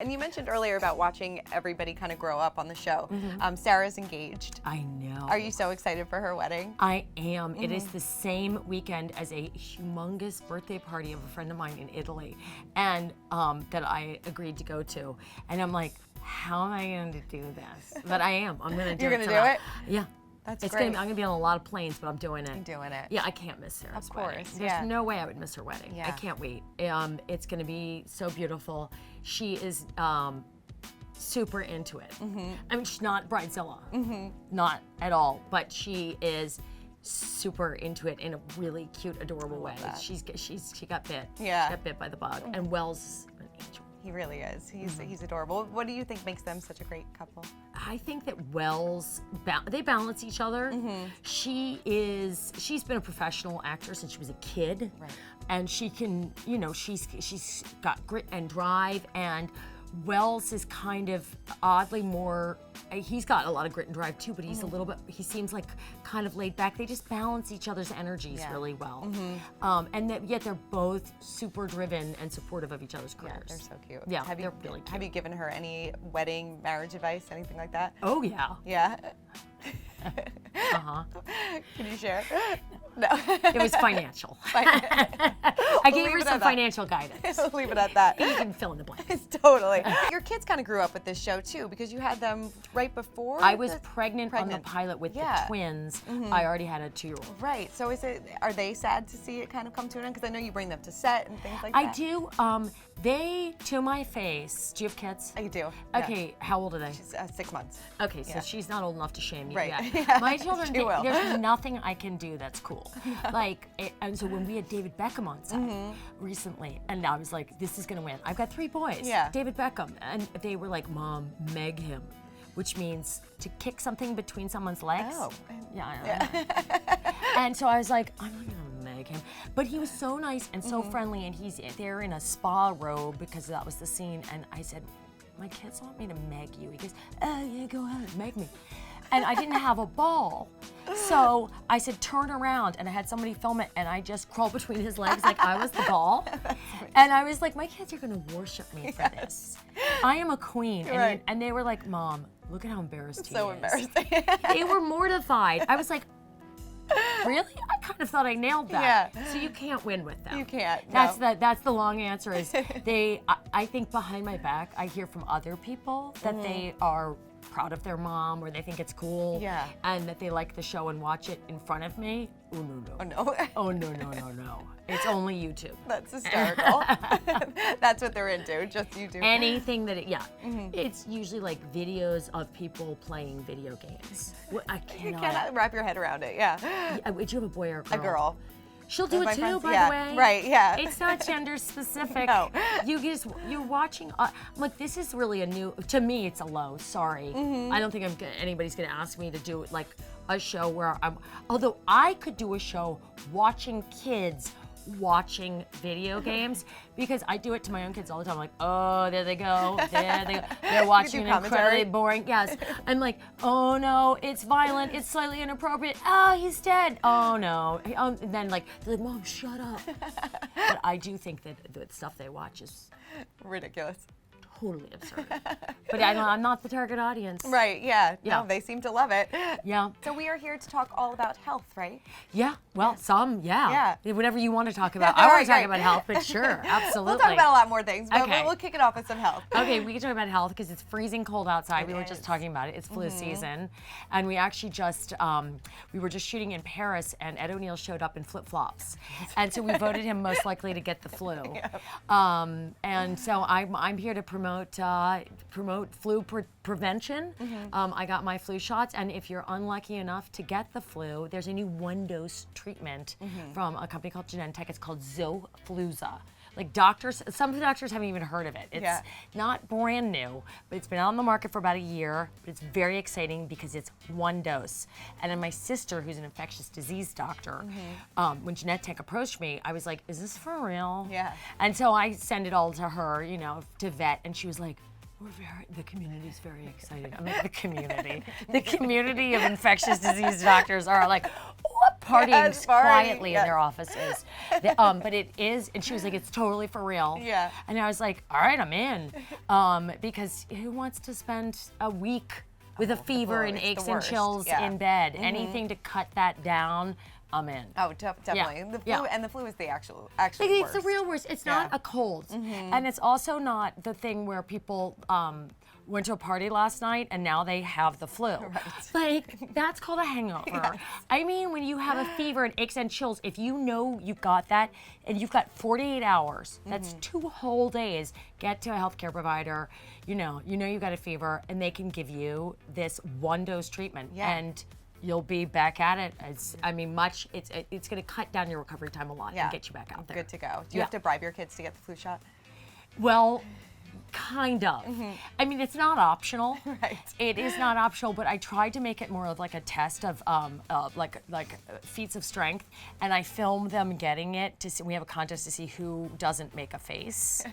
And you mentioned earlier about watching everybody kind of grow up on the show. Sarah's engaged. I know. Are you so excited for her wedding? I am. It is the same weekend as a humongous birthday party of a friend of mine in Italy, and that I agreed to go to. And I'm like, how am I going to do this? But I am. I'm going to do it. You're going to do it? Yeah. That's it's great. I'm going to be on a lot of planes, but I'm doing it. I'm doing it. Yeah, I can't miss Sarah's wedding. Of course, There's no way I would miss her wedding. Yeah. I can't wait. It's going to be so beautiful. She is super into it. I mean, she's not bridezilla, not at all, but she is super into it in a really cute, adorable way. that. She got bit. Yeah. She got bit by the bug, and Wells is an angel. He really is. He's adorable. What do you think makes them such a great couple? I think that Wells, they balance each other. She's been a professional actor since she was a kid. Right. And she can, she's got grit and drive, and Wells is kind of oddly more, he's got a lot of grit and drive too, but he's a little bit, he seems like kind of laid back. They just balance each other's energies really well. And yet they're both super driven and supportive of each other's careers. They're so cute. Yeah, Have they're really cute. Have you given her any wedding, marriage advice, anything like that? Oh yeah. Yeah. Can you share? No. It was financial. I gave her some financial guidance. We'll leave it at that. You can fill in the blanks. Totally. Your kids kind of grew up with this show too, because you had them right before. I was pregnant on the pilot with the twins. I already had a 2-year-old. Right. So are they sad to see it kind of come to an end? Because I know you bring them to set and things like that. I do. They, to my face, do you have kids? I do. Okay, how old are they? She's 6 months. Okay, so she's not old enough to shame you Right. yet. Yeah. My children, She will. there's nothing I can do that's cool. And so when we had David Beckham on set recently, and I was like, this is gonna win. I've got 3 boys. Yeah. David Beckham, and they were like, Mom, meg him, which means to kick something between someone's legs. Oh. Yeah. And so I was like, I'm not gonna meg him. But he was so nice and so friendly, and he's there in a spa robe because that was the scene. And I said, my kids want me to meg you. He goes, oh yeah, go ahead, meg me. And I didn't have a ball. So I said, turn around, and I had somebody film it, and I just crawled between his legs like I was the ball. And I was like, my kids are gonna worship me for this. I am a queen. Right. And they were like, Mom, look at how embarrassed he is. So embarrassing. They were mortified. I was like, really? I kind of thought I nailed that. Yeah. So you can't win with them. You can't. That's the long answer is I think behind my back I hear from other people that they are proud of their mom, or they think it's cool, and that they like the show and watch it in front of me. Oh no. Oh no. Oh no. It's only YouTube. That's hysterical. That's what they're into, just YouTube. Anything that it's usually like videos of people playing video games. I You cannot. cannot wrap your head around it. Yeah. Would you have a boy or a girl? A girl. She'll do My it too, friends- by yeah, the way. right, yeah. It's not gender specific. No. You're watching. I'm like, this is really a new. To me, it's a low. Sorry, I don't think anybody's gonna ask me to do like a show where I'm. Although I could do a show watching kids watching video games, because I do it to my own kids all the time. I'm like, oh, there they go. They're watching an incredibly boring. Yes. I'm like, oh no, it's violent. It's slightly inappropriate. Oh, he's dead. Oh no. And then they're like, Mom, shut up. But I do think that the stuff they watch is Ridiculous. totally absurd. But I'm not the target audience. Right, yeah. Yeah. No, they seem to love it. Yeah. So we are here to talk all about health, right? Yeah. Well, Yeah. Whatever you want to talk about. I want to talk about health, but sure, absolutely. We'll talk about a lot more things, but Okay. we'll kick it off with some health. Okay, we can talk about health because it's freezing cold outside. We were just talking about it. It's flu season. And we actually we were just shooting in Paris, and Ed O'Neill showed up in flip-flops. And so we voted him most likely to get the flu. And so I'm here to promote flu prevention. I got my flu shots, and if you're unlucky enough to get the flu, there's a new 1-dose treatment from a company called Genentech. It's called Zofluza. Like some doctors haven't even heard of it. It's not brand new, but it's been on the market for about a year. But it's very exciting because it's 1 dose. And then my sister, who's an infectious disease doctor, when Genentech approached me, I was like, is this for real? Yeah. And so I sent it all to her, to vet, and she was like, the community's very excited. I'm like, the community of infectious disease doctors are like, what partying Yes, quietly yes. in their offices. But it is, and she was like, it's totally for real. Yeah. And I was like, all right, I'm in. Because who wants to spend a week with a fever and it's the aches and worst. chills Yeah. in bed? Anything to cut that down, I'm in. Oh, definitely. The flu, Yeah. and the flu is the actual It's worst. the real worst. It's not Yeah. a cold. And it's also not the thing where people went to a party last night and now they have the flu. Like, that's called a hangover. Yes. I mean, when you have a fever and aches and chills, if you know you got that and you've got 48 hours, that's 2 whole days, get to a healthcare provider, you know you got a fever, and they can give you this 1-dose treatment. Yeah. And you'll be back at it. It's going to cut down your recovery time a lot Yeah. and get you back out there. Good to go. Do you Yeah. have to bribe your kids to get the flu shot? Well, kind of. I mean, it's not optional. Right. It is not optional, but I tried to make it more of like a test of like feats of strength, and I filmed them getting it to see. We have a contest to see who doesn't make a face.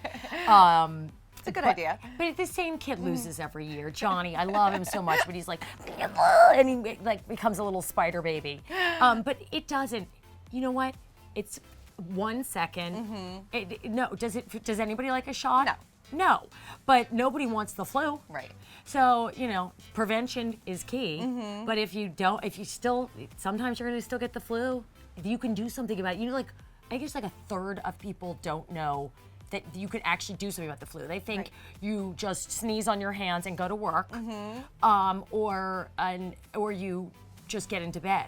It's a good idea. But the same kid loses every year. Johnny, I love him so much, but he's like, and he like becomes a little spider baby. But it doesn't. You know what? It's 1 second. No, does anybody like a shot? No. No, but nobody wants the flu. Right. So, prevention is key. But if you still, sometimes you're going to still get the flu. If you can do something about it. I guess like a third of people don't know that you could actually do something about the flu. They think you just sneeze on your hands and go to work, or you just get into bed.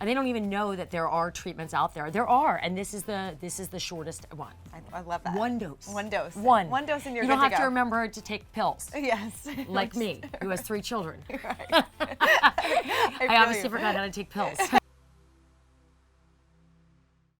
And they don't even know that there are treatments out there. There are, and this is the shortest one. I love that. 1 dose. 1 dose. One. 1 dose and you're You good don't have to to go. remember to take pills. Yes. Like me, who has 3 children. Right. I obviously forgot how to take pills.